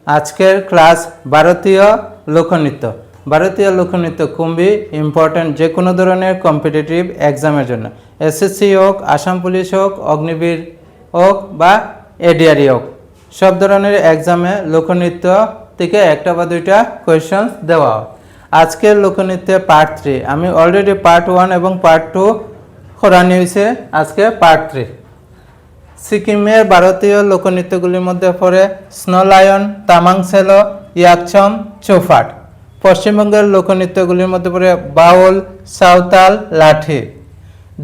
আজকের ক্লাস ভারতীয় লোকনৃত্য। ভারতীয় লোকনৃত্য খুবই ইম্পর্ট্যান্ট যে কোনো ধরনের কম্পিটিটিভ এক্সামের জন্য, এসএসসি হোক, আসাম পুলিশ হোক, অগ্নিবীর হোক বা এডিআরই হোক, সব ধরনের এক্সামে লোকনৃত্য থেকে একটা বা দুইটা কোয়েশ্চেন্স দেওয়া হয়। আজকের লোকনৃত্যে পার্ট 3, আমি অলরেডি পার্ট 1 এবং পার্ট 2 করানো হয়েছে, আজকে পার্ট 3। সিকিমের ভারতীয় লোকনৃত্যগুলির মধ্যে পড়ে স্নো লায়ন, তামাং সেলো, ইয়াকছম, চৌফাট। পশ্চিমবঙ্গের লোকনৃত্যগুলির মধ্যে পড়ে বাউল, সাঁওতাল, লাঠি।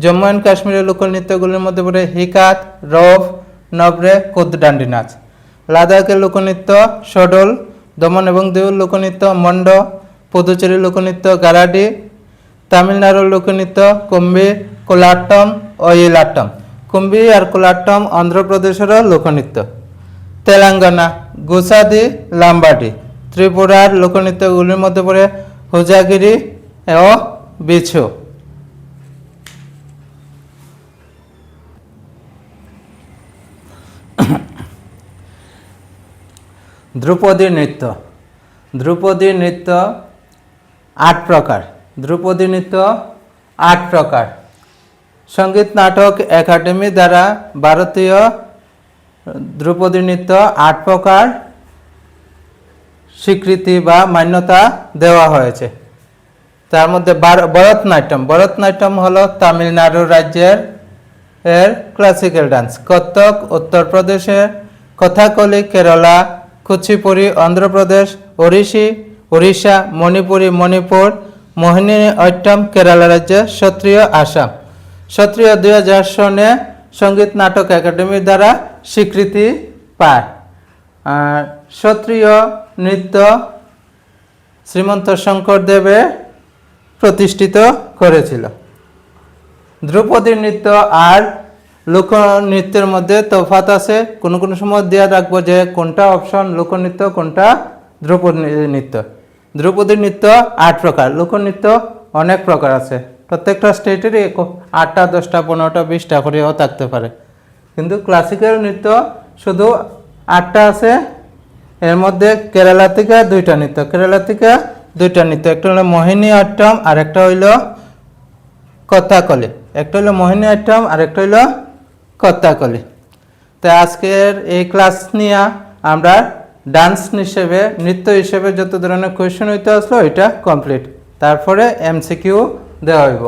জম্মু অ্যান্ড কাশ্মীরের লোকনৃত্যগুলির মধ্যে পড়ে হিকাত, রৌফ, নবরে, কুদডান্ডি নাচ। লাদাখের লোকনৃত্য সডল। দমন এবং দিউর লোকনৃত্য মন্ড। পুদুচেরির লোকনৃত্য গারাডি। তামিলনাড়ুর লোকনৃত্য কুম্বি, কোলাট্টম, ওয়িলাট্টম। কুম্বি আর কোলাট্টম অন্ধ্রপ্রদেশেরও লোকনৃত্য। তেলেঙ্গানা গুসাদি, লাম্বাডি। ত্রিপুরার লোকনৃত্যগুলির মধ্যে পড়ে হুজাগিরি ও বিছু। ধ্রুপদী নৃত্য। ধ্রুপদী নৃত্য 8 প্রকার। ধ্রুপদী নৃত্য 8 প্রকার। সঙ্গীত নাটক একাডেমি দ্বারা ভারতীয় ধ্রুপদী নৃত্য 8 প্রকার স্বীকৃতি বা মান্যতা দেওয়া হয়েছে। তার মধ্যে ভরতনাট্যম। ভরতনাট্যম হলো তামিলনাড়ু রাজ্যের ক্লাসিক্যাল ডান্স। কত্থক উত্তরপ্রদেশের, কথাকলি কেরালা, কুচিপুড়ি অন্ধ্রপ্রদেশ, ওড়িশা, মণিপুরি মণিপুর, মোহিনী অট্টম কেরালা রাজ্যের, সত্রিয় আসাম। সত্রিয় 2000 সনে সঙ্গীত নাটক একাডেমির দ্বারা স্বীকৃতি পায়। আর সত্রিয় নৃত্য শ্রীমন্ত শঙ্করদেবে প্রতিষ্ঠিত করেছিল। ধ্রুপদী নৃত্য আর লোকনৃত্যের মধ্যে তফাৎ আছে। কোনো কোনো সময় দেওয়া রাখবো যে কোনটা অপশন লোকনৃত্য, কোনটা ধ্রুপদী নৃত্য। ধ্রুপদী নৃত্য 8 প্রকার। লোকনৃত্য অনেক প্রকার আছে। প্রত্যেকটা স্টেটেরই 8টা, 10টা, 15টা, 20টা করেও থাকতে পারে, কিন্তু ক্লাসিক্যাল নৃত্য শুধু 8টা আছে। এর মধ্যে কেরালা থেকে 2টা নৃত্য, কেরালা থেকে 2টা নৃত্য, একটা হলো মোহিনী অট্টম আর একটা হইল কথাকলি। একটা হইল মোহিনী অট্টম আর একটা হইল কথাকলি। তো আজকের এই ক্লাস নিয়ে আমরা ডান্স হিসেবে, নৃত্য হিসেবে যত ধরনের কোয়েশ্চেন হইতে আসলো এটা কমপ্লিট, তারপরে এমসিকিউ দেওয়া হইব।